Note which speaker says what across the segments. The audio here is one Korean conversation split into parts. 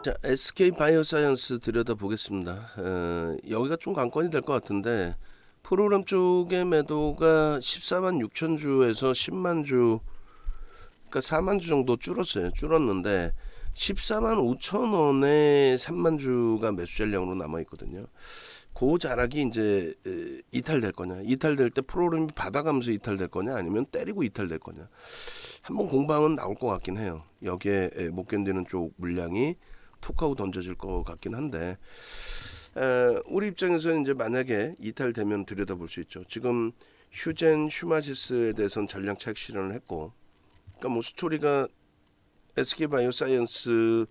Speaker 1: 자, SK 바이오사이언스 들여다보겠습니다. 여기가 좀 관건이 될 것 같은데 프로그램 쪽의 매도가 14만 6천 주에서 10만 주, 그러니까 4만 주 정도 줄었어요. 줄었는데 14만 5천 원에 3만 주가 매수 전량으로 남아 있거든요. 그 자락이 이제 이탈될 거냐, 이탈될 때 프로그램이 받아가면서 이탈될 거냐, 아니면 때리고 이탈될 거냐. 한번 공방은 나올 것 같긴 해요. 여기에 못 견디는 쪽 물량이 툭하고 던져질 것 같긴 한데, 우리 입장에서는 이제 만약에 이탈되면 들여다볼 수 있죠. 지금 휴젠 휴마시스에 대해서는 전량 차익 실현을 했고, 그러니까 뭐 스토리가 SK 바이오사이언스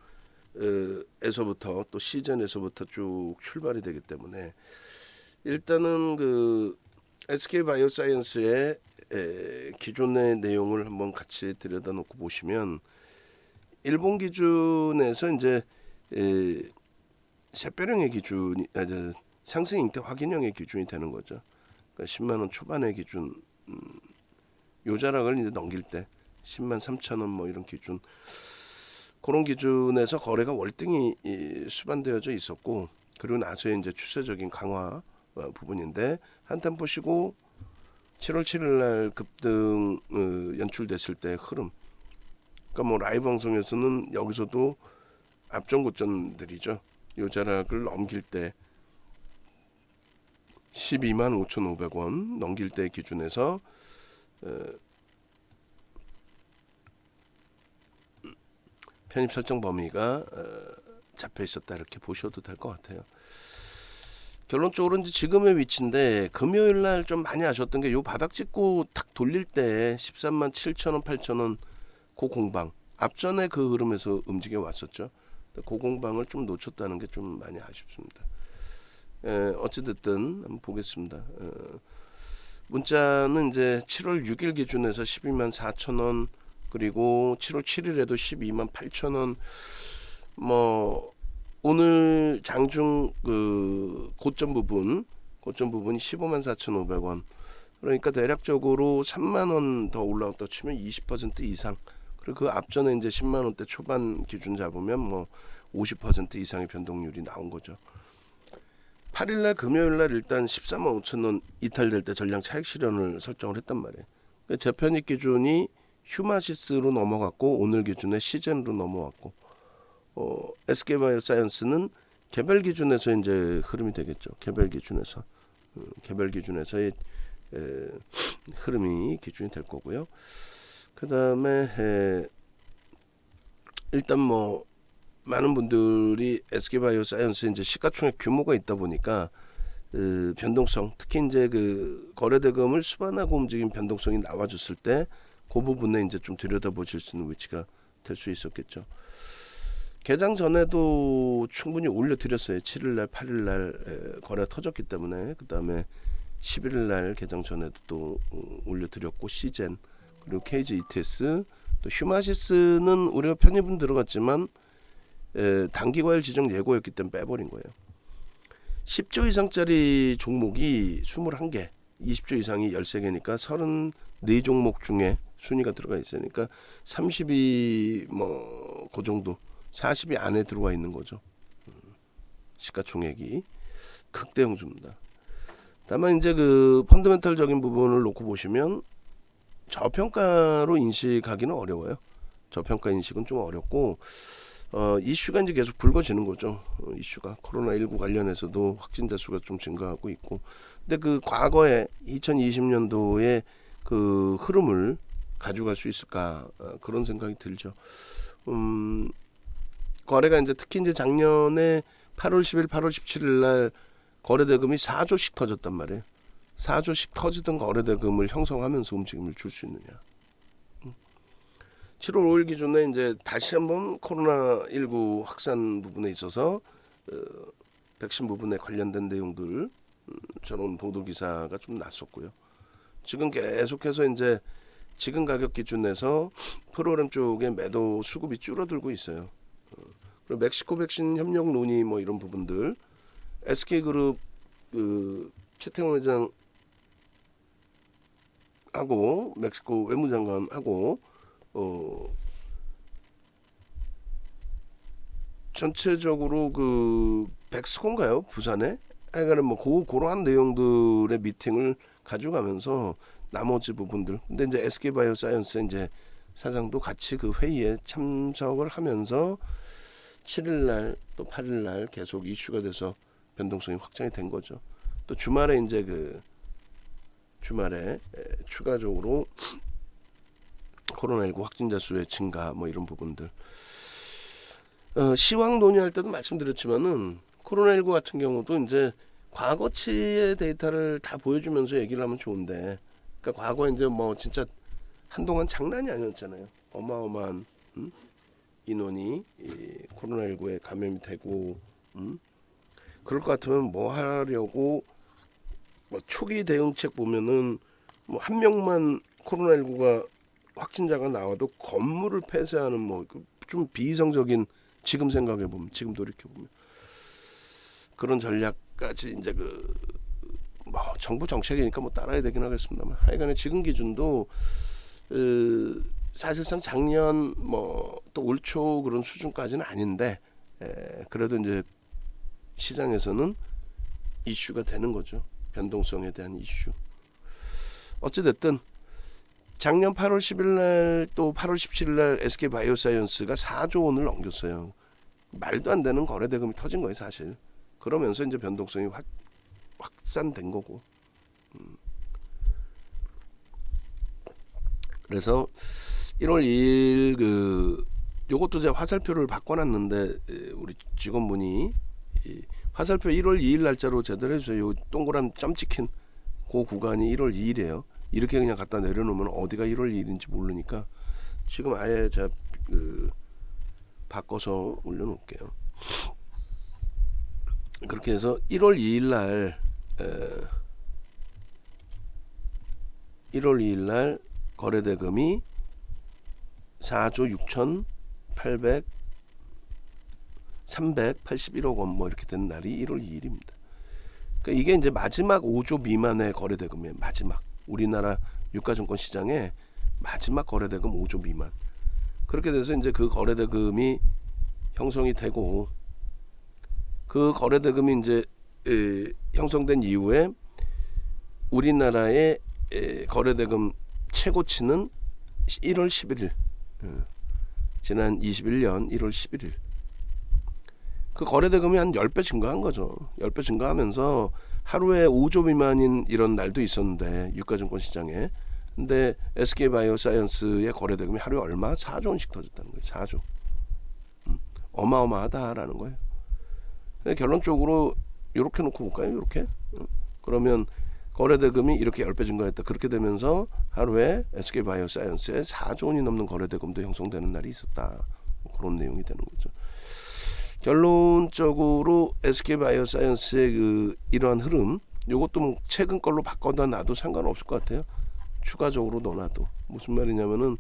Speaker 1: 에서부터 또 시즌에서부터 쭉 출발이 되기 때문에 일단은 그 SK 바이오사이언스의 기존의 내용을 한번 같이 들여다놓고 보시면, 일본 기준에서 이제 샛별형의 기준이 상승 잉태 확인형의 기준이 되는 거죠. 그러니까 10만 원 초반의 기준, 요 자락을 이제 넘길 때 10만 3천 원 뭐 이런 기준, 그런 기준에서 거래가 월등히 수반되어져 있었고, 그리고 나서의 이제 추세적인 강화 부분인데, 한탄 보시고 7월 7일 날 급등 연출됐을 때 흐름, 그러니까 뭐 라이브 방송에서는 여기서도 앞전 고점들이죠. 요 자락을 넘길 때 12만 5,500원 넘길 때 기준에서 편입 설정 범위가 잡혀 있었다, 이렇게 보셔도 될 것 같아요. 결론적으로 이제 지금의 위치인데, 금요일 날 좀 많이 아셨던 게 요 바닥 찍고 탁 돌릴 때 13만 7천 원, 8천 원 고 공방, 앞전에 그 흐름에서 움직여 왔었죠. 고 공방을 좀 놓쳤다는 게 좀 많이 아쉽습니다. 어찌됐든 한번 보겠습니다. 문자는 이제 7월 6일 기준에서 12만 4천 원, 그리고 7월 7일에도 12만 8천 원, 뭐 오늘 장중 그 고점 부분이 15만 4,500원, 그러니까 대략적으로 3만 원 더 올라왔다 치면 20% 이상, 그리고 그 앞전에 이제 10만 원대 초반 기준 잡으면 뭐 50% 이상의 변동률이 나온 거죠. 8일날 금요일날 일단 14만 5천 원 이탈될 때 전량 차익 실현을 설정을 했단 말이에요. 그러니까 재편입 기준이 휴마시스로 넘어갔고, 오늘 기준에 시즌으로 넘어왔고, SK바이오사이언스는 개별 기준에서 이제 흐름이 되겠죠. 개별 기준에서의 흐름이 기준이 될 거고요. 그 다음에 일단 뭐 많은 분들이 SK바이오사이언스 이제 시가총액 규모가 있다 보니까 변동성, 특히 이제 그 거래대금을 수반하고 움직인 변동성이 나와줬을 때 그 부분에 이제 좀 들여다보실 수 있는 위치가 될 수 있었겠죠. 개장 전에도 충분히 올려드렸어요. 7일날, 8일날 거래가 터졌기 때문에. 그 다음에 11일날 개장 전에도 또 올려드렸고, 시젠, 그리고 KG ETS, 또 휴마시스는 우리가 편입은 들어갔지만 단기과열 지정 예고였기 때문에 빼버린 거예요. 10조 이상짜리 종목이 21개, 20조 이상이 13개니까 34종목 중에 순위가 들어가 있으니까 30이 뭐 그 정도, 40이 안에 들어와 있는 거죠. 시가총액이 극대형주입니다. 다만 이제 그 펀더멘탈적인 부분을 놓고 보시면 저평가로 인식하기는 어려워요. 저평가 인식은 좀 어렵고, 이슈가 이제 계속 불거지는 거죠. 이슈가 코로나19 관련해서도 확진자 수가 좀 증가하고 있고, 근데 그 과거에 2020년도에 그 흐름을 가져갈 수 있을까, 그런 생각이 들죠. 거래가 이제 특히 이제 작년에 8월 10일, 8월 17일 날 거래대금이 4조씩 터졌단 말이에요. 4조씩 터지던 거래대금을 형성하면서 움직임을 줄 수 있느냐. 7월 5일 기준에 이제 다시 한번 코로나19 확산 부분에 있어서 백신 부분에 관련된 내용들, 저런 보도 기사가 좀 났었고요. 지금 계속해서 이제 지금 가격 기준에서 프로그램 쪽에 매도 수급이 줄어들고 있어요. 그리고 멕시코 백신 협력 논의 뭐 이런 부분들, SK그룹 그 최태원 회장 하고 멕시코 외무장관하고 전체적으로 그 백스콘가요? 부산에? 하여간은 뭐 그러한 내용들의 미팅을 가져가면서 나머지 부분들. 근데 이제 SK바이오사이언스 이제 사장도 같이 그 회의에 참석을 하면서 7일날 또 8일날 계속 이슈가 돼서 변동성이 확장이 된 거죠. 또 주말에 이제 그 주말에 추가적으로 코로나19 확진자 수의 증가 뭐 이런 부분들. 시황 논의할 때도 말씀드렸지만은 코로나19 같은 경우도 이제 과거치의 데이터를 다 보여주면서 얘기를 하면 좋은데, 그러니까 과거에 이제 뭐 진짜 한동안 장난이 아니었잖아요. 어마어마한 인원이 이 코로나19에 감염이 되고, 그럴 것 같으면 뭐 하려고 뭐 초기 대응책 보면은 뭐 한 명만 코로나19가 확진자가 나와도 건물을 폐쇄하는 뭐 좀 비이성적인, 지금 생각해 보면, 지금 돌이켜 보면 그런 전략까지 이제 그 뭐 정부 정책이니까 뭐 따라야 되긴 하겠습니다만, 하여간에 지금 기준도 사실상 작년 뭐 또 올 초 그런 수준까지는 아닌데, 그래도 이제 시장에서는 이슈가 되는 거죠. 변동성에 대한 이슈. 어찌됐든 작년 8월 10일 날 또 8월 17일 날 SK바이오사이언스가 4조 원을 넘겼어요. 말도 안 되는 거래대금이 터진 거예요, 사실. 그러면서 이제 변동성이 확산된 거고. 그래서 1월 2일 그 요것도 제가 화살표를 바꿔놨는데, 우리 직원분이 화살표 1월 2일 날짜로 제대로 해주세요. 요 동그란 점 찍힌 그 구간이 1월 2일이에요. 이렇게 그냥 갖다 내려놓으면 어디가 1월 2일인지 모르니까 지금 아예 제가 바꿔서 올려놓을게요. 그렇게 해서 1월 2일 날 1월 2일 날 거래대금이 4조 381억 원 뭐 이렇게 된 날이 1월 2일입니다. 그러니까 이게 이제 마지막 5조 미만의 거래대금이에요. 마지막 우리나라 유가증권 시장에 마지막 거래대금 5조 미만. 그렇게 돼서 이제 그 거래대금이 형성이 되고, 그 거래대금이 이제 형성된 이후에 우리나라의 거래대금 최고치는 1월 11일, 지난 21년 1월 11일. 그 거래대금이 한 10배 증가한 거죠. 10배 증가하면서 하루에 5조 미만인 이런 날도 있었는데, 유가증권 시장에. 근데 SK바이오사이언스의 거래대금이 하루에 얼마? 4조 원씩 터졌다는 거예요. 4조. 어마어마하다라는 거예요. 결론적으로 이렇게 놓고 볼까요? 이렇게. 그러면 거래대금이 이렇게 10배 증가했다. 그렇게 되면서 하루에 SK바이오사이언스에 4조 원이 넘는 거래대금도 형성되는 날이 있었다. 그런 내용이 되는 거죠. 결론적으로 SK바이오사이언스의 그 이러한 흐름, 이것도 뭐 최근 걸로 바꿔다 놔도 상관없을 것 같아요. 추가적으로 넣어놔도. 무슨 말이냐면은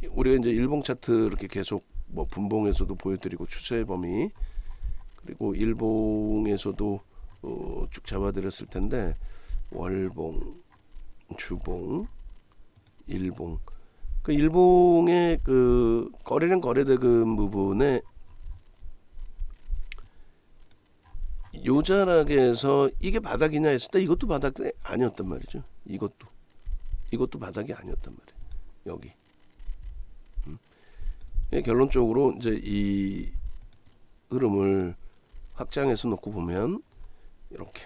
Speaker 1: 우리가 이제 일봉 차트 이렇게 계속 뭐 분봉에서도 보여드리고, 추세 범위, 그리고 일봉에서도 쭉 잡아드렸을 텐데, 월봉, 주봉, 일봉. 그 일봉의 그 거래량 거래대금 부분에 요자락에서 이게 바닥이냐 했을 때 이것도 바닥이 아니었단 말이죠. 이것도 바닥이 아니었단 말이에요. 여기. 결론적으로 이제 이 흐름을 확장해서 놓고 보면 이렇게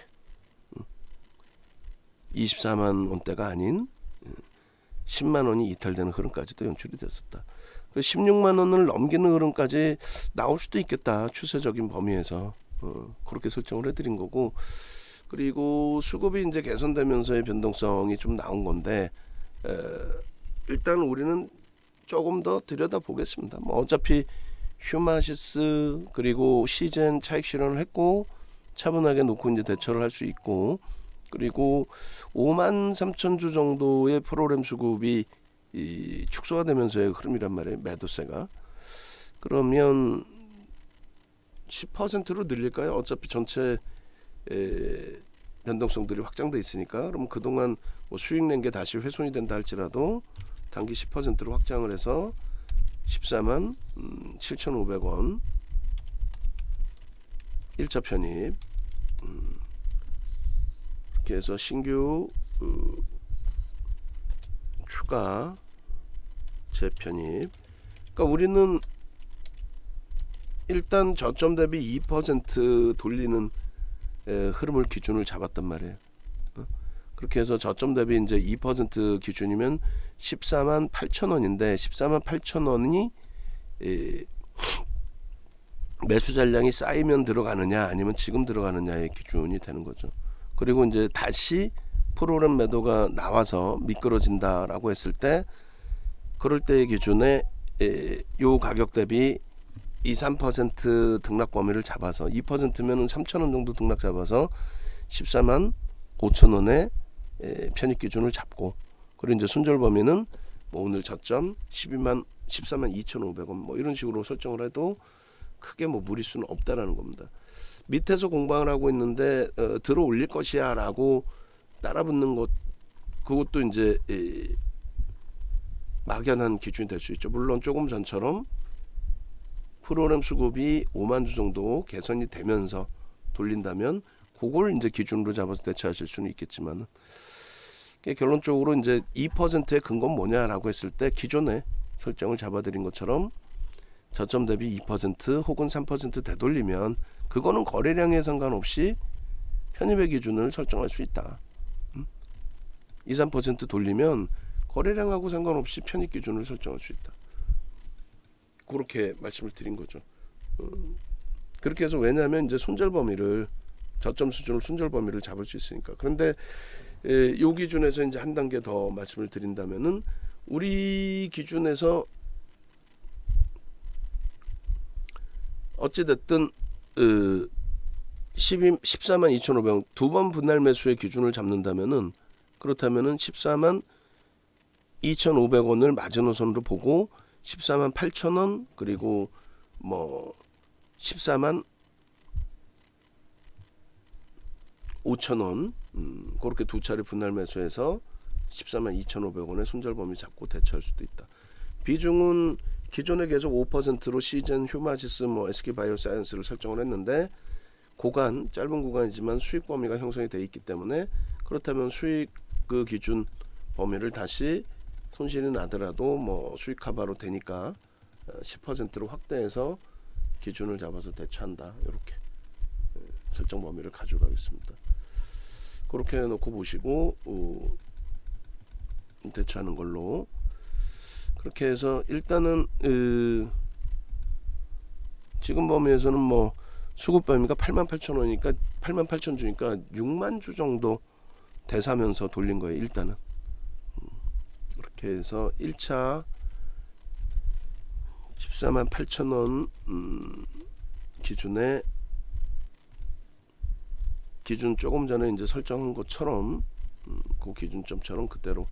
Speaker 1: 24만 원대가 아닌 10만 원이 이탈되는 흐름까지도 연출이 됐었다. 16만 원을 넘기는 흐름까지 나올 수도 있겠다. 추세적인 범위에서. 그렇게 설정을 해드린 거고, 그리고 수급이 이제 개선되면서의 변동성이 좀 나온 건데, 일단 우리는 조금 더 들여다 보겠습니다. 뭐 어차피 휴마시스 그리고 시젠 차익 실현을 했고, 차분하게 놓고 이제 대처를 할 수 있고, 그리고 53,000주 정도의 프로그램 수급이 축소가 되면서의 흐름이란 말이에요. 매도세가. 그러면 10%로 늘릴까요? 어차피 전체 변동성들이 확장돼 있으니까. 그럼 그동안 뭐 수익 낸 게 다시 훼손이 된다 할지라도 단기 10%로 확장을 해서 14만 7,500원 1차 편입, 이렇게 해서 신규 추가 재편입. 그러니까 우리는 일단 저점 대비 2% 돌리는 흐름을 기준을 잡았단 말이에요. 그렇게 해서 저점 대비 이제 2% 기준이면 14만 8천 원인데 14만 8천 원이 매수 잔량이 쌓이면 들어가느냐 아니면 지금 들어가느냐의 기준이 되는 거죠. 그리고 이제 다시 프로그램 매도가 나와서 미끄러진다라고 했을 때 그럴 때의 기준에 요 가격 대비 2, 3% 등락 범위를 잡아서 2%면은 3,000원 정도 등락 잡아서 14만 5천 원의 편입 기준을 잡고, 그리고 이제 손절 범위는 뭐 오늘 저점 14만 2,500원 뭐 이런 식으로 설정을 해도 크게 뭐 무리수는 없다라는 겁니다. 밑에서 공방을 하고 있는데 들어 올릴 것이야라고 따라붙는 것, 그것도 이제 막연한 기준이 될 수 있죠. 물론 조금 전처럼 프로그램 수급이 5만 주 정도 개선이 되면서 돌린다면 그걸 이제 기준으로 잡아서 대처하실 수는 있겠지만, 결론적으로 이제 2%의 근거는 뭐냐라고 했을 때 기존에 설정을 잡아드린 것처럼 저점 대비 2% 혹은 3% 되돌리면 그거는 거래량에 상관없이 편입의 기준을 설정할 수 있다. 2, 3% 돌리면 거래량하고 상관없이 편입 기준을 설정할 수 있다. 그렇게 말씀을 드린 거죠. 그렇게 해서 왜냐하면 이제 손절 범위를 저점 수준을 손절 범위를 잡을 수 있으니까. 그런데 요 기준에서 이제 한 단계 더 말씀을 드린다면은 우리 기준에서 어찌 됐든 14만 2,500원 두 번 분할 매수의 기준을 잡는다면은, 그렇다면은 14만 2,500원을 마지노선으로 보고 14만 8천 원 그리고 뭐 14만 5천 원 그렇게 두 차례 분할 매수해서 14만 2,500원의 손절 범위 잡고 대처할 수도 있다. 비중은 기존에 계속 5%로 시즌, 휴마시스, 뭐 SK바이오사이언스를 설정을 했는데 구간 짧은 구간이지만 수익 범위가 형성이 돼 있기 때문에, 그렇다면 수익 그 기준 범위를 다시 손실이 나더라도 뭐 수익 커버로 되니까 10%로 확대해서 기준을 잡아서 대처한다. 이렇게 설정 범위를 가져가겠습니다. 그렇게 해놓고 보시고 대처하는 걸로. 그렇게 해서 일단은 지금 범위에서는 뭐 수급 범위가 88,000원이니까 88,000주니까 6만 주 정도 대사면서 돌린 거예요. 일단은 이렇게 해서 1차 14만 8천원 기준에 기준 조금 전에 이제 설정한 것처럼 그 기준점처럼 그대로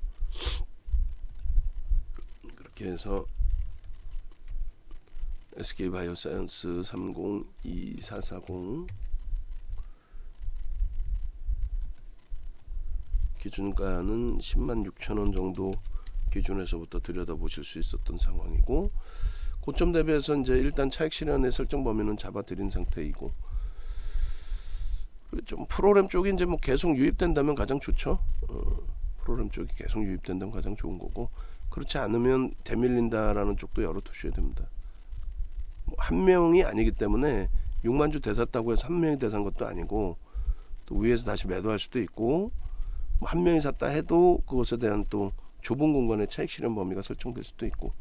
Speaker 1: 그렇게 해서 SK바이오사이언스 302440 기준가는 106,000원 정도 기준에서부터 들여다보실 수 있었던 상황이고, 고점 대비해서 이제 일단 차익 실현의 설정 범위는 잡아드린 상태이고, 좀 프로그램 쪽이 이제 뭐 계속 유입된다면 가장 좋죠. 프로그램 쪽이 계속 유입된다면 가장 좋은 거고, 그렇지 않으면 대밀린다라는 쪽도 열어두셔야 됩니다. 한 명이 아니기 때문에 6만 주 대샀다고 해서 한 명이 대산 것도 아니고, 또 위에서 다시 매도할 수도 있고, 한 명이 샀다 해도 그것에 대한 또 좁은 공간의 차익 실현 범위가 설정될 수도 있고,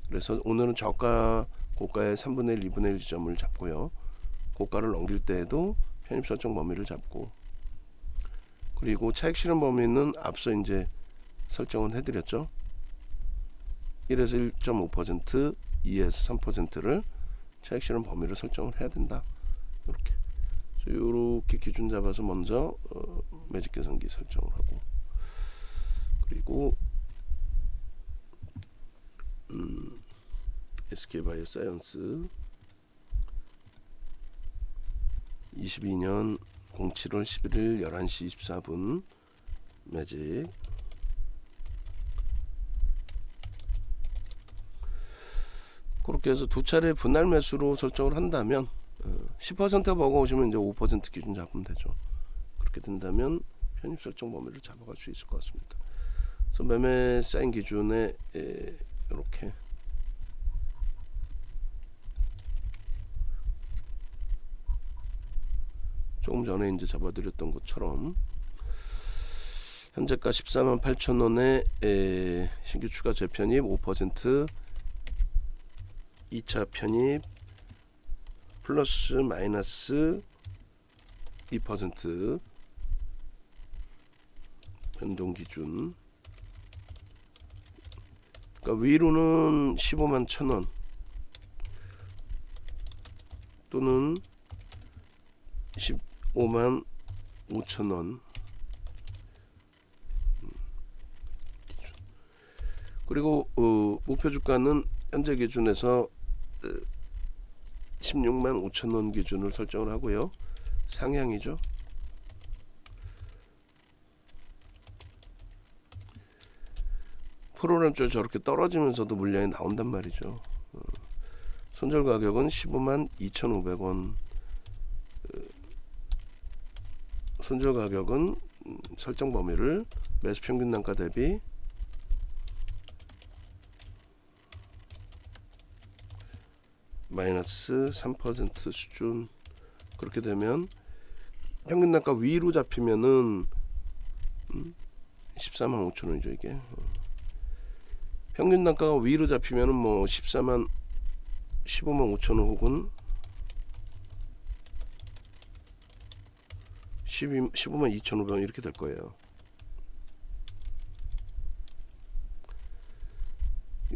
Speaker 1: 그래서 오늘은 저가 고가의 3분의 1, 2분의 1 지점을 잡고요. 고가를 넘길 때에도 편입 설정 범위를 잡고, 그리고 차익 실현 범위는 앞서 이제 설정은 해드렸죠. 1에서 1.5%, 2에서 3%를 차익 실현 범위를 설정을 해야 된다. 이렇게 기준 잡아서 먼저 매직 계산기 설정을 하고, 그리고 SK바이오사이언스 22년 07월 11일 11시 24분 매직. 그렇게 해서 두 차례 분할 매수로 설정을 한다면 10%가 버거우시면 이제 5% 기준 잡으면 되죠. 그렇게 된다면 편입 설정 범위를 잡아갈 수 있을 것 같습니다. 그래서 매매 사인 기준에 이렇게 조금 전에 이제 잡아드렸던 것처럼 현재가 148,000원에 신규 추가 재편입 5%, 2차 편입 플러스 마이너스 2% 변동 기준. 그러니까 위로는 15만 1,000원 또는 15만 5,000원. 그리고 목표 주가는 현재 기준에서 16만 5천원 기준을 설정을 하고요. 상향이죠. 프로그램 쪽 저렇게 떨어지면서도 물량이 나온단 말이죠. 손절 가격은 15만 2,500원. 손절 가격은 설정 범위를 매수 평균 단가 대비 마이너스 3% 수준. 그렇게 되면 평균 단가 위로 잡히면은 14만 5천원이죠 이게. 평균 단가가 위로 잡히면은 뭐 15만 5천원 혹은 15만 2,500원 이렇게 될 거예요.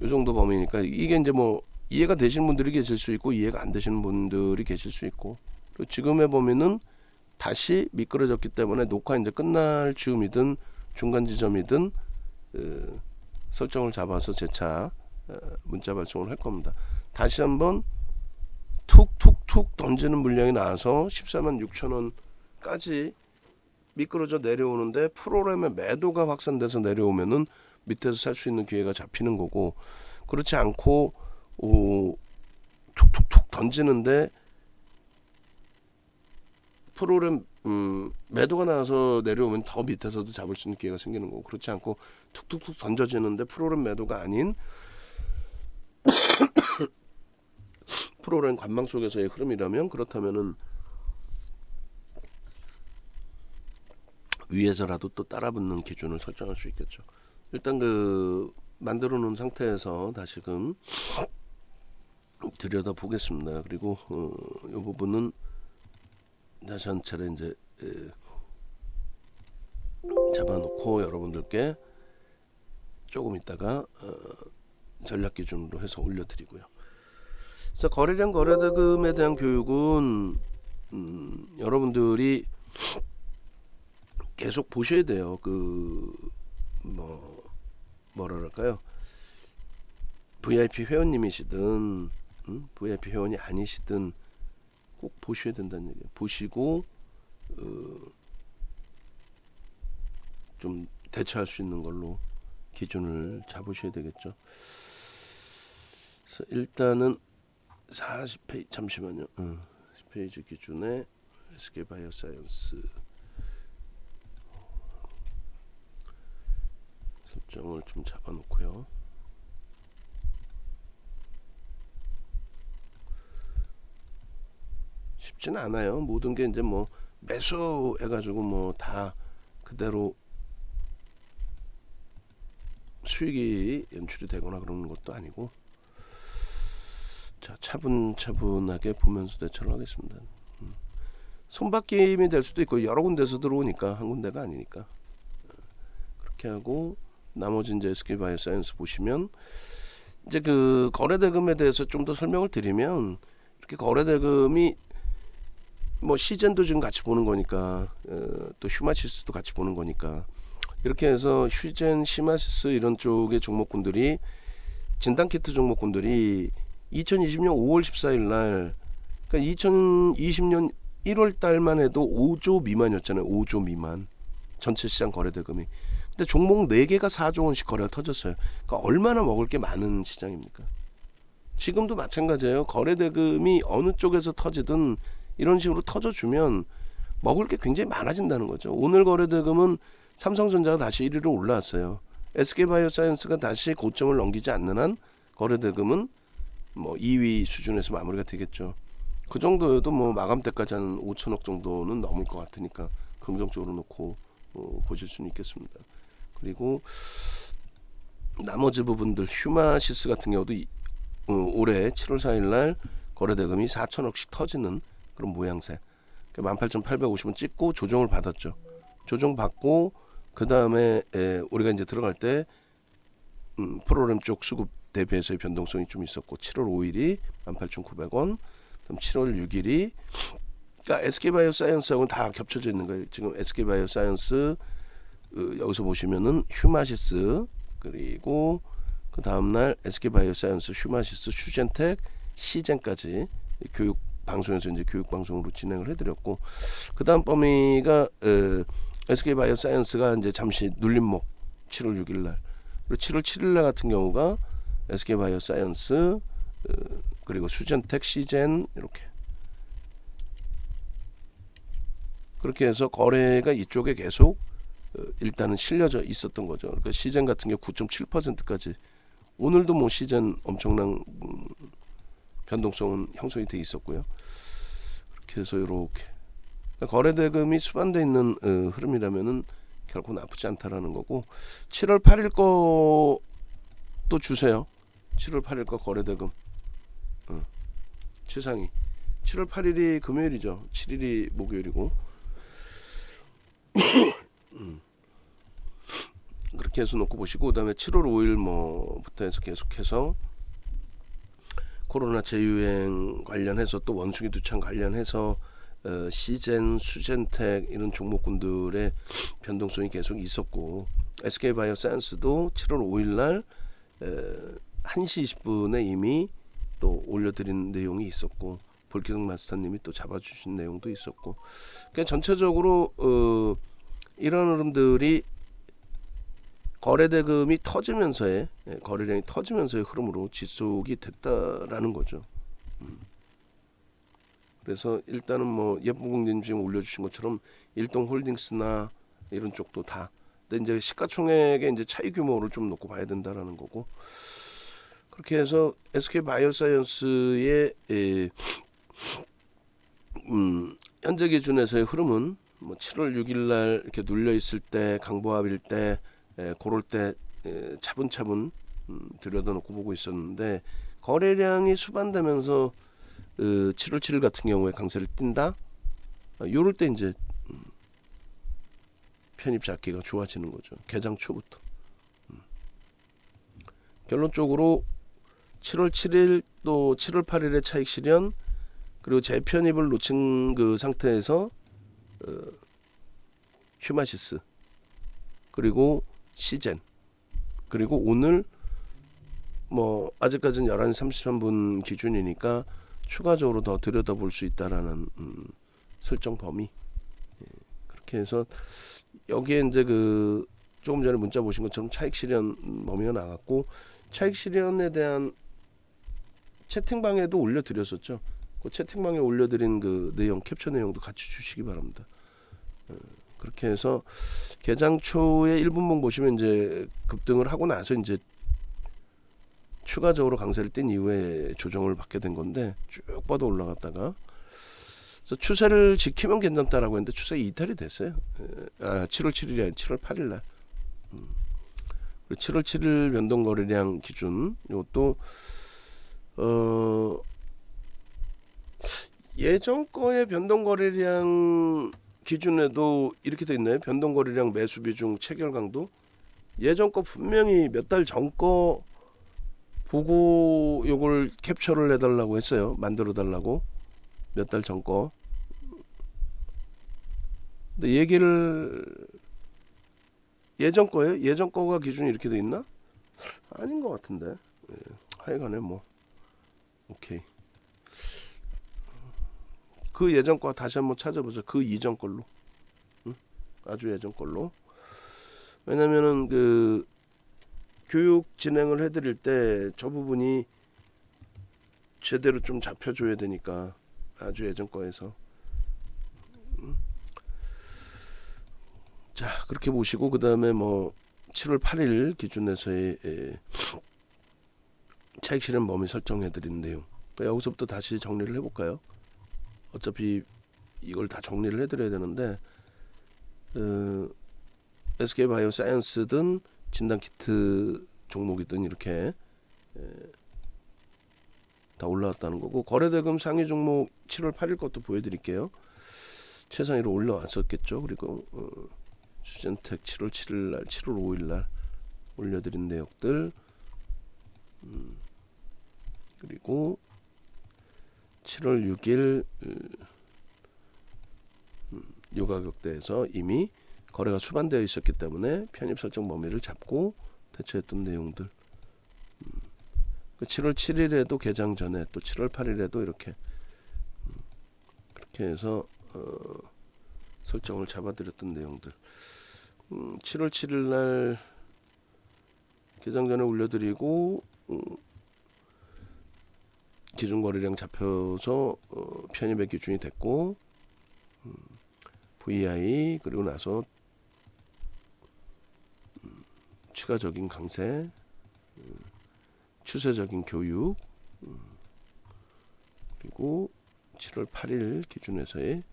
Speaker 1: 이 정도 범위니까 이게 이제 뭐 이해가 되시는 분들이 계실 수 있고 이해가 안 되시는 분들이 계실 수 있고, 그리고 지금의 범위는 다시 미끄러졌기 때문에 녹화 이제 끝날 즈음이든 중간 지점이든 설정을 잡아서 재차 문자 발송을 할 겁니다. 다시 한번 툭툭툭 던지는 물량이 나와서 14만 6천원까지 미끄러져 내려오는데 프로그램의 매도가 확산돼서 내려오면은 밑에서 살 수 있는 기회가 잡히는 거고, 그렇지 않고 툭툭툭 던지는데 프로그램 매도가 나와서 내려오면 더 밑에서도 잡을 수 있는 기회가 생기는 거고, 그렇지 않고 툭툭툭 던져지는데 프로그램 매도가 아닌 프로그램 관망 속에서의 흐름이라면, 그렇다면은 위에서라도 또 따라붙는 기준을 설정할 수 있겠죠. 일단 그 만들어 놓은 상태에서 다시금 들여다 보겠습니다. 그리고 이 부분은 다시 한 차례 이제 잡아놓고 여러분들께 조금 있다가 전략 기준으로 해서 올려드리고요. 그래서 거래량 거래대금에 대한 교육은 여러분들이 계속 보셔야 돼요. 뭐랄까요? VIP 회원님이시든 VIP 회원이 아니시든 꼭 보셔야 된다는 얘기예요. 보시고 좀 대처할 수 있는 걸로 기준을 잡으셔야 되겠죠. 그래서 일단은 40페이지 잠시만요. 10페이지 기준에 SK바이오사이언스 설정을 좀 잡아놓고요. 쉽지는 않아요. 모든 게 이제 뭐 매수해가지고 뭐 다 그대로 수익이 연출이 되거나 그러는 것도 아니고, 자 차분차분하게 보면서 대처를 하겠습니다. 손바뀜이 될 수도 있고 여러 군데서 들어오니까 한 군데가 아니니까 그렇게 하고, 나머지 이제 SK바이오사이언스 보시면 이제 그 거래대금에 대해서 좀 더 설명을 드리면, 이렇게 거래대금이 뭐 시젠도 지금 같이 보는 거니까 또 휴마시스도 같이 보는 거니까, 이렇게 해서 휴젠, 시마시스 이런 쪽의 종목군들이, 진단키트 종목군들이 2020년 5월 14일 날, 그러니까 2020년 1월 달만 해도 5조 미만이었잖아요. 5조 미만 전체 시장 거래대금이. 근데 종목 4개가 4조 원씩 거래가 터졌어요. 그러니까 얼마나 먹을 게 많은 시장입니까? 지금도 마찬가지예요. 거래대금이 어느 쪽에서 터지든 이런 식으로 터져주면 먹을 게 굉장히 많아진다는 거죠. 오늘 거래대금은 삼성전자가 다시 1위로 올라왔어요. SK바이오사이언스가 다시 고점을 넘기지 않는 한 거래대금은 뭐 2위 수준에서 마무리가 되겠죠. 그 정도여도 뭐 마감 때까지 한 5천억 정도는 넘을 것 같으니까 긍정적으로 놓고 보실 수는 있겠습니다. 그리고 나머지 부분들 휴마시스 같은 경우도 올해 7월 4일 날 거래대금이 4천억씩 터지는 그런 모양새. 18,850원 찍고 조정을 받았죠. 조정받고 그 다음에 우리가 이제 들어갈 때 프로그램 쪽 수급 대비해서의 변동성이 좀 있었고 7월 5일이 18,900원, 그럼 7월 6일이 그러니까 SK바이오사이언스하고는 다 겹쳐져 있는 거예요. 지금 SK바이오사이언스 여기서 보시면은 휴마시스 그리고 그 다음날 SK바이오사이언스, 휴마시스, 슈젠텍, 시젠까지 교육 방송에서 이제 교육 방송으로 진행을 해드렸고 그 다음 범위가 SK바이오사이언스가 이제 잠시 눌림목 7월 6일날 그리고 7월 7일날 같은 경우가 SK바이오사이언스 그리고 슈젠텍, 시젠 이렇게 그렇게 해서 거래가 이쪽에 계속 일단은 실려져 있었던 거죠. 그러니까 시젠 같은 경우 9.7%까지 오늘도 뭐 시젠 엄청난 변동성은 형성이 돼 있었고요. 그렇게 해서 이렇게 거래대금이 수반돼 있는 흐름이라면은 결코 나쁘지 않다라는 거고 7월 8일 거 또 주세요. 7월 8일 거 거래대금 최상위 7월 8일이 금요일이죠. 7일이 목요일이고 그렇게 해서 놓고 보시고 그다음에 7월 5일 뭐부터 해서 계속해서 코로나 재유행 관련해서 또 원숭이 두창 관련해서 시젠, 수젠텍 이런 종목군들의 변동성이 계속 있었고 SK바이오사이언스도 7월 5일날 1시 20분에 이미 또 올려드린 내용이 있었고 볼기능 마스터님이 또 잡아주신 내용도 있었고 그러니까 전체적으로 이런 흐름들이 거래대금이 터지면서의 거래량이 터지면서의 흐름으로 지속이 됐다라는 거죠. 그래서 일단은 뭐 예쁜공님 지금 올려주신 것처럼 일동홀딩스나 이런 쪽도 다. 근데 이제 시가총액의 이제 차이 규모를 좀 놓고 봐야 된다라는 거고. 그렇게 해서 SK바이오사이언스의 현재 기준에서의 흐름은 뭐 7월 6일날 이렇게 눌려 있을 때 강보합일 때 그럴 때 차분차분 들여다놓고 보고 있었는데 거래량이 수반되면서 7월 7일 같은 경우에 강세를 띈다. 요럴 때 이제 편입 잡기가 좋아지는 거죠. 개장 초부터. 결론적으로 7월 7일 또 7월 8일의 차익 실현 그리고 재편입을 놓친 그 상태에서 휴마시스 그리고 시젠 그리고 오늘 뭐 아직까지는 11시 33분 기준이니까 추가적으로 더 들여다볼 수 있다라는 설정 범위 그렇게 해서 여기에 이제 그 조금 전에 문자 보신 것처럼 차익 실현 범위가 나갔고 차익 실현에 대한 채팅방에도 올려드렸었죠. 그 채팅방에 올려드린 그 내용 캡처 내용도 같이 주시기 바랍니다. 그렇게 해서 개장 초에 1분봉 보시면 이제 급등을 하고 나서 이제 추가적으로 강세를 띈 이후에 조정을 받게 된 건데 쭉 뻗어 올라갔다가 그래서 추세를 지키면 괜찮다라고 했는데 추세 이탈이 됐어요. 7월 7일이 아니라 7월 8일 날. 7월 7일 변동 거래량 기준 이것도 예전 거의 변동 거래량 기준에도 이렇게 돼 있나요? 변동 거래량 매수 비중 체결 강도 예전 거 분명히 몇 달 전 거 보고 요걸 캡처를 해달라고 했어요. 만들어 달라고 몇 달 전 거. 근데 얘기를 예전 거예요? 예전 거가 기준이 이렇게 돼 있나? 아닌 것 같은데. 하여간에 뭐 오케이. 그 예전 거 다시 한번 찾아보자. 그 이전 걸로. 아주 예전 걸로. 왜냐면은 그 교육 진행을 해드릴 때 저 부분이 제대로 좀 잡혀줘야 되니까 아주 예전 거에서 자 그렇게 보시고 그 다음에 뭐 7월 8일 기준에서의 차익 실현 범위 설정해 드린 내용 그러니까 여기서부터 다시 정리를 해볼까요? 어차피 이걸 다 정리를 해드려야 되는데 SK바이오사이언스든 진단키트 종목이든 이렇게 다 올라왔다는 거고 거래대금 상위 종목 7월 8일 것도 보여드릴게요. 최상위로 올라왔었겠죠. 그리고 수젠텍 7월 7일 날 7월 5일 날 올려드린 내역들 그리고 7월 6일 요 가격대에서 이미 거래가 수반되어 있었기 때문에 편입 설정 범위를 잡고 대처했던 내용들 7월 7일에도 개장 전에 또 7월 8일에도 이렇게 해서 설정을 잡아드렸던 내용들 7월 7일 날 개장 전에 올려드리고 기준 거래량 잡혀서 편입의 기준이 됐고 VI 그리고 나서 추가적인 강세 추세적인 교육 그리고 7월 8일 기준에서의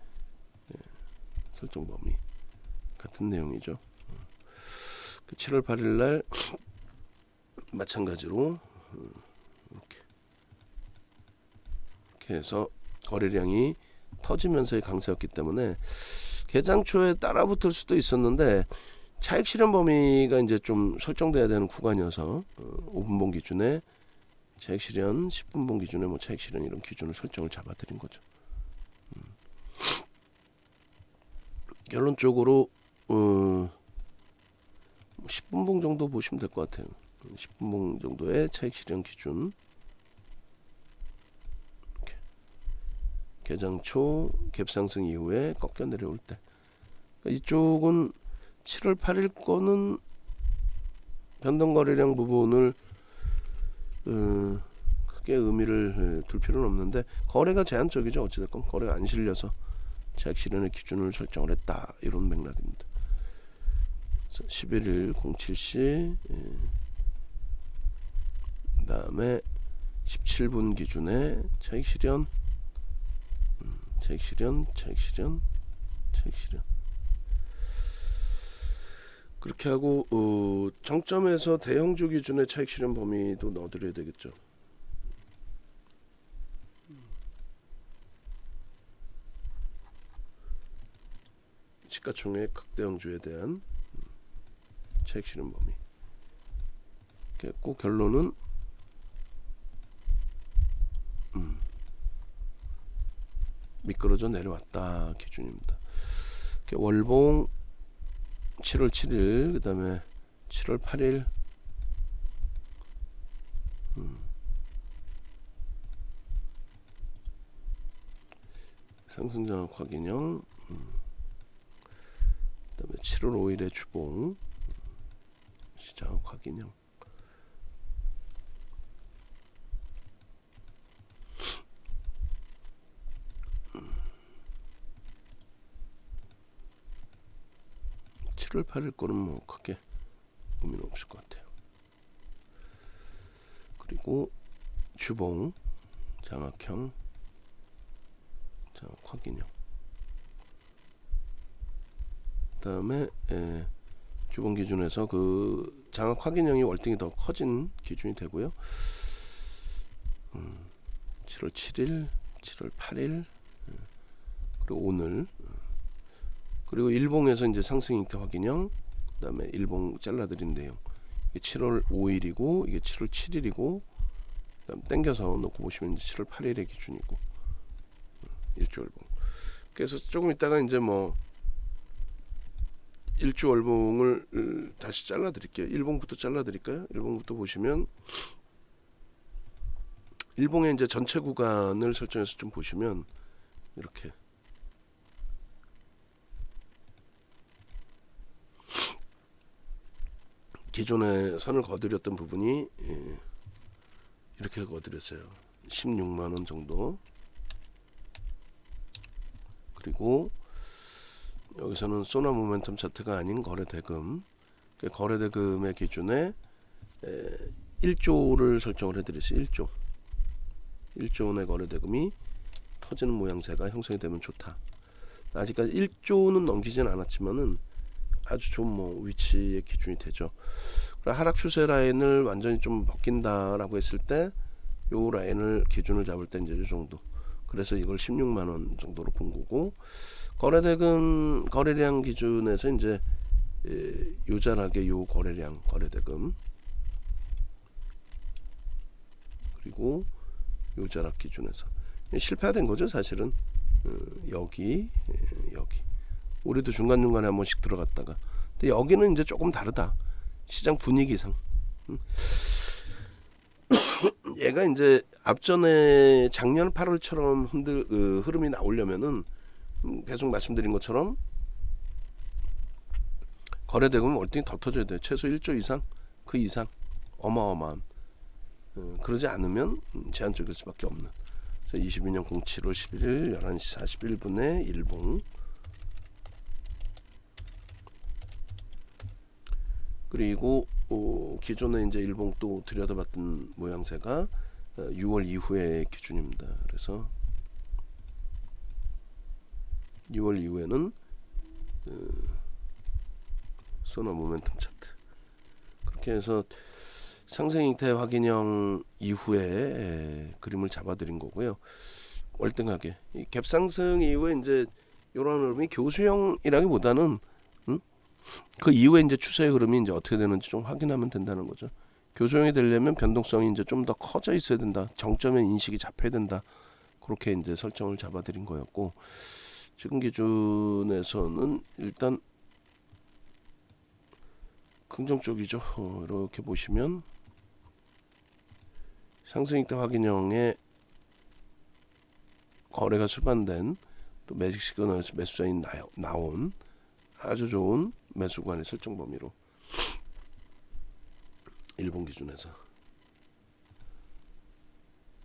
Speaker 1: 설정 범위 같은 내용이죠. 7월 8일 날 마찬가지로 이렇게 해서 거래량이 터지면서의 강세였기 때문에 개장 초에 따라붙을 수도 있었는데 차익 실현 범위가 이제 좀 설정돼야 되는 구간이어서 5분봉 기준에 차익 실현, 10분봉 기준에 뭐 차익 실현 이런 기준을 설정을 잡아드린 거죠. 결론적으로 10분봉 정도 보시면 될 것 같아요. 10분봉 정도의 차익 실현 기준. 이렇게. 개장 초 갭 상승 이후에 꺾여 내려올 때. 그러니까 이쪽은 7월 8일 거는 변동거래량 부분을 크게 의미를 둘 필요는 없는데 거래가 제한적이죠. 어찌됐건 거래가 안 실려서 차익 실현의 기준을 설정을 했다. 이런 맥락입니다. 11일 07시 그 다음에 17분 기준에 차익 실현 차익 실현 그렇게 하고 정점에서 대형주 기준의 차익 실현 범위도 넣어드려야 되겠죠. 시가총액 극대형주에 대한 차익 실현 범위. 꼭 결론은 미끄러져 내려왔다 기준입니다. 월봉 7월 7일 그 다음에 7월 8일 상승장악 확인형 그 다음에 7월 5일의 주봉 시장악 확인형 7월 8일 거는 뭐 크게 의미는 없을 것 같아요. 그리고 주봉 장악형 장악 확인형 그 다음에 주봉 기준에서 그 장악 확인형이 월등히 더 커진 기준이 되고요. 7월 7일 7월 8일 그리고 오늘 그리고 일봉에서 이제 상승 형태 확인형 그 다음에 일봉 잘라드린 내용 이게 7월 5일이고 이게 7월 7일이고 그다음 땡겨서 놓고 보시면 이제 7월 8일의 기준이고 일주월봉 그래서 조금 있다가 이제 뭐 일주월봉을 다시 잘라드릴게요. 일봉부터 잘라드릴까요? 일봉부터 보시면 일봉의 이제 전체 구간을 설정해서 좀 보시면 이렇게 기존에 선을 거드렸던 부분이 이렇게 거드렸어요. 16만원 정도. 그리고 여기서는 소나 모멘텀 차트가 아닌 거래대금, 거래대금의 기준에 1조를 설정을 해드렸어요. 1조 원의 거래대금이 터지는 모양새가 형성이 되면 좋다. 아직까지 1조는 넘기진 않았지만은 아주 좋은 뭐 위치의 기준이 되죠. 하락 추세 라인을 완전히 좀 벗긴다라고 했을 때 요 라인을 기준을 잡을 때 이제 이 정도. 그래서 이걸 16만원 정도로 본 거고, 거래대금 거래량 기준에서 이제 요자락의 요 거래량 거래대금, 그리고 요자락 기준에서 실패된 거죠 사실은. 여기 우리도 중간중간에 한 번씩 들어갔다가, 근데 여기는 이제 조금 다르다, 시장 분위기상. 얘가 이제 앞전에 작년 8월처럼 흐름이 나오려면은 계속 말씀드린 것처럼 거래대금은 월등히 더 터져야 돼요. 최소 1조 이상, 그 이상 어마어마한. 그러지 않으면 제한적일 수밖에 없는. 22년 07월 11일 11시 41분에 일봉, 그리고 기존에 이제 일봉 또 들여다봤던 모양새가 6월 이후의 기준입니다. 그래서 6월 이후에는 소나 모멘텀 차트, 그렇게 해서 상승 형태 확인형 이후에 그림을 잡아드린 거고요. 월등하게 이 갭상승 이후에 이제 이런 흐름이 교수형이라기보다는 그 이후에 이제 추세의 흐름이 이제 어떻게 되는지 좀 확인하면 된다는 거죠. 교수형이 되려면 변동성이 이제 좀 더 커져 있어야 된다. 정점의 인식이 잡혀야 된다. 그렇게 이제 설정을 잡아드린 거였고, 지금 기준에서는 일단 긍정적이죠. 이렇게 보시면 상승익대 확인형의 거래가 수반된, 또 매직 시그널에서 매수 사인 나온 아주 좋은 매수관의 설정 범위로 일본 기준에서,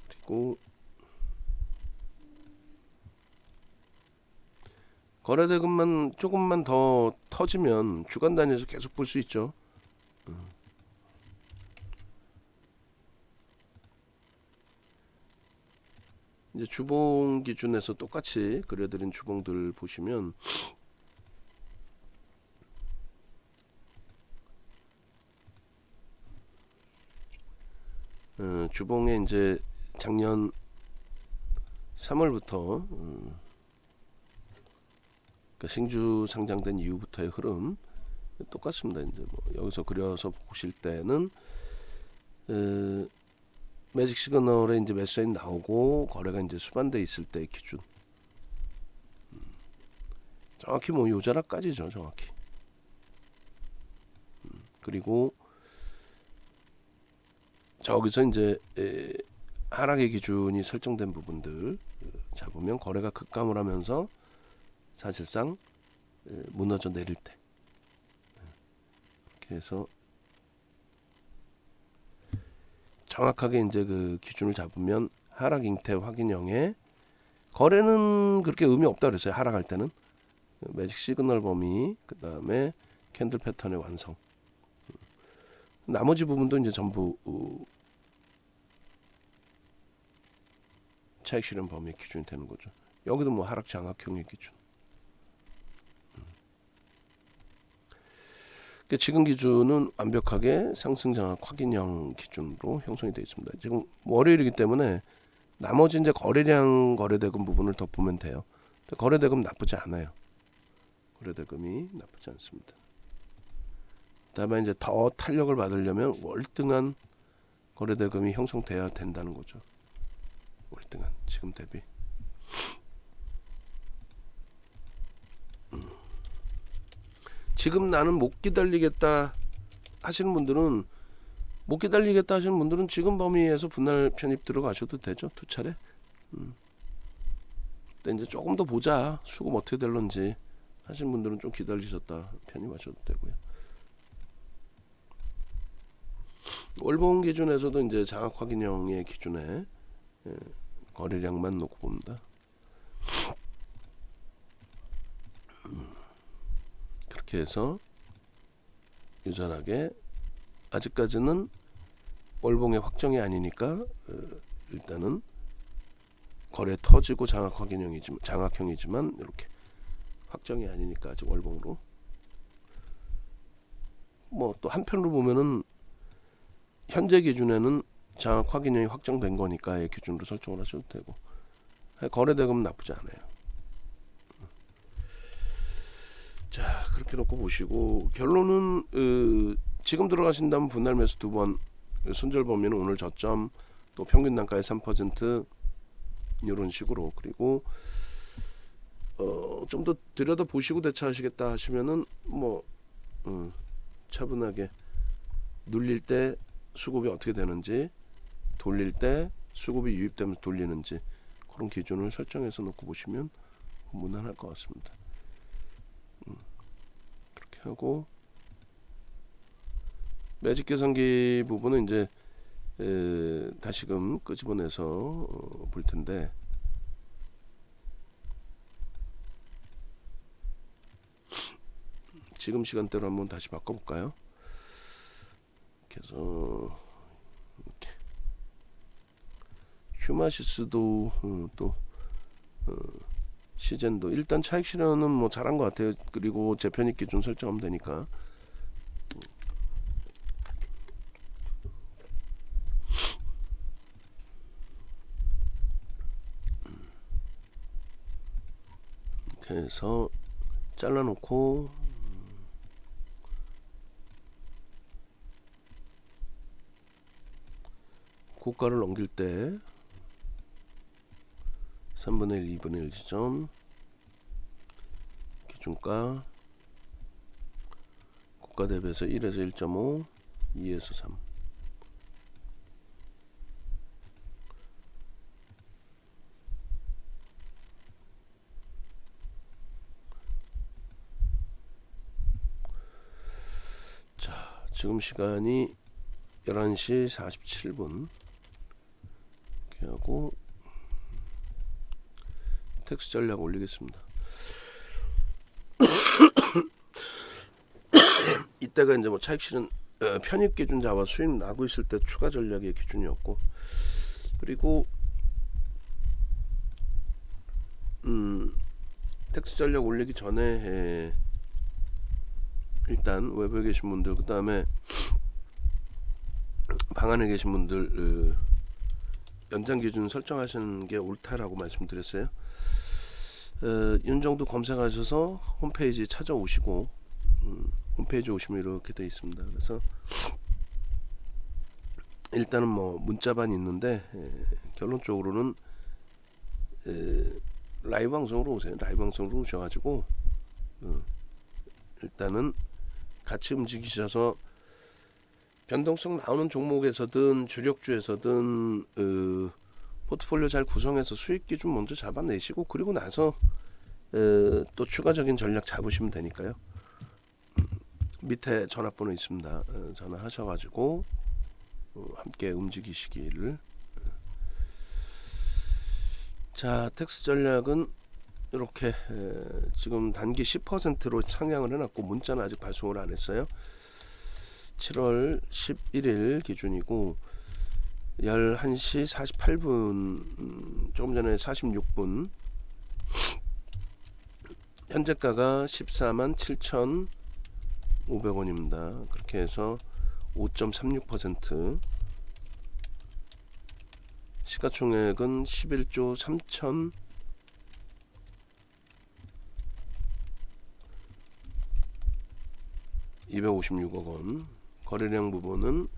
Speaker 1: 그리고 거래대금만 조금만 더 터지면 주간 단위에서 계속 볼 수 있죠. 이제 주봉 기준에서 똑같이 그려드린 주봉들 보시면 주봉에 이제 작년 3월부터 그러니까 신주 상장된 이후부터의 흐름 똑같습니다. 이제 뭐 여기서 그려서 보실 때는 매직 시그널에 이제 매수 사인 나오고 거래가 이제 수반돼 있을 때의 기준, 정확히 뭐 요자락까지죠, 정확히. 그리고 저기서 이제 하락의 기준이 설정된 부분들 잡으면 거래가 급감을 하면서 사실상 무너져 내릴 때, 이렇게 해서 정확하게 이제 그 기준을 잡으면 하락 잉태 확인형의 거래는 그렇게 의미 없다 그랬어요. 하락할 때는 매직 시그널 범위, 그 다음에 캔들 패턴의 완성, 나머지 부분도 이제 전부 차익 실현 범위의 기준이 되는 거죠. 여기도 뭐 하락 장악형의 기준. 지금 기준은 완벽하게 상승 장악 확인형 기준으로 형성이 되어 있습니다. 지금 월요일이기 때문에 나머지 이제 거래량 거래대금 부분을 더 보면 돼요. 거래대금 나쁘지 않아요. 거래대금이 나쁘지 않습니다. 다만 이제 더 탄력을 받으려면 월등한 거래대금이 형성돼야 된다는 거죠. 월등한, 지금 대비. 지금 나는 못 기다리겠다 하시는 분들은 지금 범위에서 분할 편입 들어가셔도 되죠. 2차례. 근데 이제 조금 더 보자, 수급 어떻게 될런지 하시는 분들은 좀 기다리셨다 편입하셔도 되고요. 월봉 기준에서도 이제 장악 확인형의 기준에 거래량만 놓고 봅니다. 그렇게 해서 유전하게 아직까지는 월봉의 확정이 아니니까 일단은 거래 터지고 장악형이지만 이렇게 확정이 아니니까 아직 월봉으로. 뭐 또 한편으로 보면은 현재 기준에는 장악 확인형이 확정된 거니까 이 기준으로 설정을 하셔도 되고, 거래 대금은 나쁘지 않아요. 자, 그렇게 놓고 보시고 결론은 지금 들어가신다면 분할 매수 2번, 손절 범위는 오늘 저점, 또 평균 단가의 3% 이런 식으로. 그리고 좀 더 들여다 보시고 대처하시겠다 하시면은 뭐 차분하게 눌릴 때 수급이 어떻게 되는지, 돌릴 때 수급이 유입되면서 돌리는지 그런 기준을 설정해서 놓고 보시면 무난할 것 같습니다. 그렇게 하고 매직 계산기 부분은 이제 다시금 끄집어내서 볼 텐데, 지금 시간대로 한번 다시 바꿔볼까요? 그래서 이렇게 휴마시스도 또 시젠도 일단 차익 실현은 뭐 잘한 것 같아요. 그리고 재편입 기준 설정하면 되니까. 이렇게 해서 잘라놓고 고가를 넘길 때 3분의 1, 2분의 1 지점 기준가 고가 대비해서 1에서 1.5, 2에서 3. 자, 지금 시간이 11시 47분. 이렇게 하고 텍스 전략 올리겠습니다. 이때가 이제 뭐 차익 실현 편입 기준 잡아 수익 나고 있을 때 추가 전략의 기준이었고, 그리고 텍스 전략 올리기 전에 일단 외부에 계신 분들, 그 다음에 방 안에 계신 분들 연장 기준 설정하시는 게 옳다라고 말씀드렸어요. 윤정도 검색하셔서 홈페이지 찾아오시고 홈페이지 오시면 이렇게 되어 있습니다. 그래서 일단은 뭐 문자반 있는데 결론적으로는 라이브 방송으로 오세요. 라이브 방송으로 오셔가지고 일단은 같이 움직이셔서 변동성 나오는 종목에서든 주력주에서든 포트폴리오 잘 구성해서 수익 기준 먼저 잡아내시고, 그리고 나서 또 추가적인 전략 잡으시면 되니까요. 밑에 전화번호 있습니다. 전화하셔가지고 함께 움직이시기를. 자, 텍스 전략은 이렇게 지금 단기 10%로 상향을 해놨고, 문자는 아직 발송을 안 했어요. 7월 11일 기준이고 11시 48분 조금 전에 46분 현재가가 147,500원입니다. 그렇게 해서 5.36%, 시가총액은 11조 3,256억 원, 거래량 부분은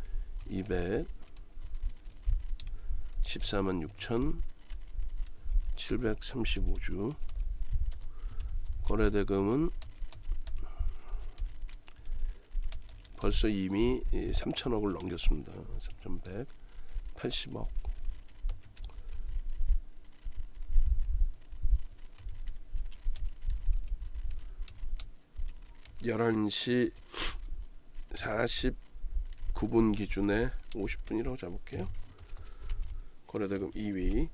Speaker 1: 214만 6,735주, 거래대금은 벌써 이미 3천억을 넘겼습니다. 3,180억. (11시 49분) 기준에 50분이라고 잡을게요. 거래대금 2위.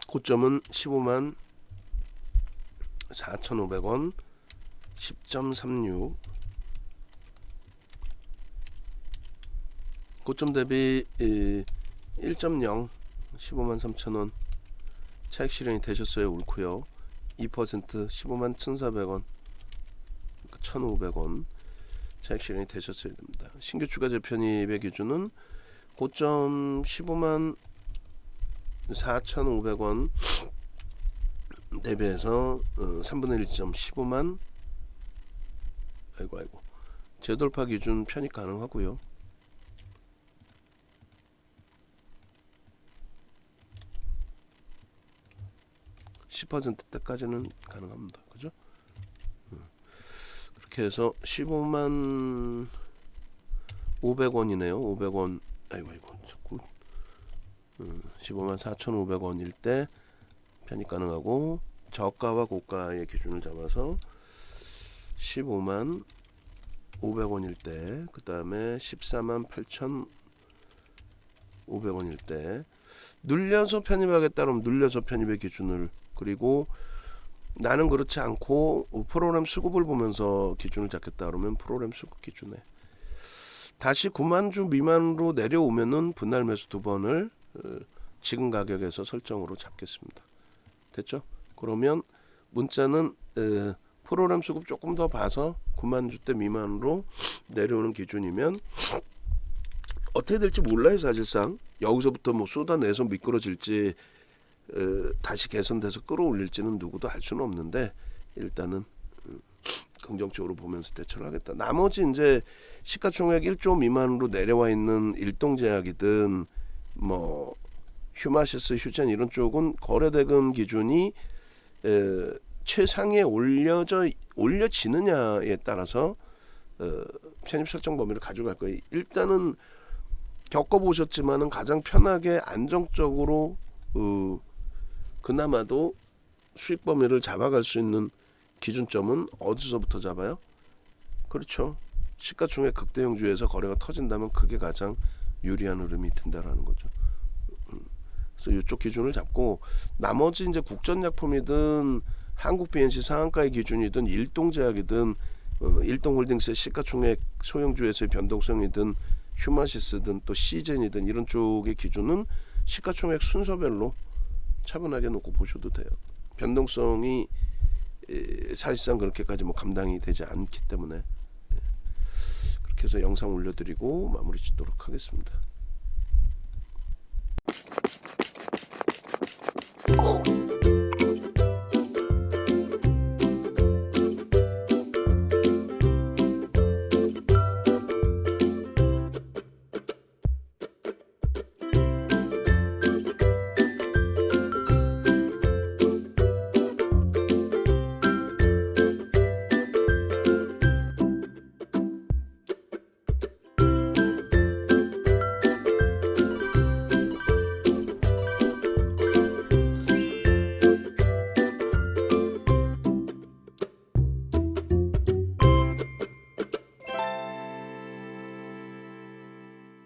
Speaker 1: 고점은 15만 4,500원 10.36. 고점 대비 1.0 15만 3천원 차익 실현이 되셨어요. 옳고요. 2% 15만 1,400원 1,500원 차익 실현이 되셨어야 됩니다. 신규 추가 재편입의 기준은 고점 15만 4,500원 대비해서 3분의 1점 15만 아이고 재돌파 기준 편입 가능하고요. 10%대까지는 가능합니다. 그죠? 그렇게 해서 15만 500원이네요. 500원 아이고 자꾸 15만 4,500원일 때 편입 가능하고 저가와 고가의 기준을 잡아서 15만 500원일 때, 그 다음에 14만 8,500원일 때 눌려서 편입하겠다 그러면 눌려서 편입의 기준을, 그리고 나는 그렇지 않고 프로그램 수급을 보면서 기준을 잡겠다 그러면 프로그램 수급 기준에 다시 9만 주 미만으로 내려오면은 분할 매수 2번을 지금 가격에서 설정으로 잡겠습니다. 됐죠? 그러면 문자는 프로그램 수급 조금 더 봐서 9만 주대 미만으로 내려오는 기준이면 어떻게 될지 몰라요. 사실상 여기서부터 뭐 쏟아내서 미끄러질지 다시 개선돼서 끌어올릴지는 누구도 알 수는 없는데 일단은 긍정적으로 보면서 대처를 하겠다. 나머지 이제 시가총액 1조 미만으로 내려와 있는 일동제약이든 뭐 휴마시스, 휴젠 이런 쪽은 거래대금 기준이 최상에 올려지느냐에 따라서 편입 설정 범위를 가져갈 거예요. 일단은 겪어보셨지만은 가장 편하게 안정적으로 그나마도 수익 범위를 잡아갈 수 있는 기준점은 어디서부터 잡아요? 그렇죠. 시가총액 극대형주에서 거래가 터진다면 그게 가장 유리한 흐름이 된다라는 거죠. 그래서 이쪽 기준을 잡고 나머지 이제 국전약품이든 한국 BNC 상한가의 기준이든 일동제약이든 일동홀딩스의 시가총액 소형주에서의 변동성이든 휴마시스든 또 시젠이든 이런 쪽의 기준은 시가총액 순서별로 차분하게 놓고 보셔도 돼요. 변동성이 사실상 그렇게까지 뭐 감당이 되지 않기 때문에 그렇게 해서 영상 올려드리고 마무리 짓도록 하겠습니다.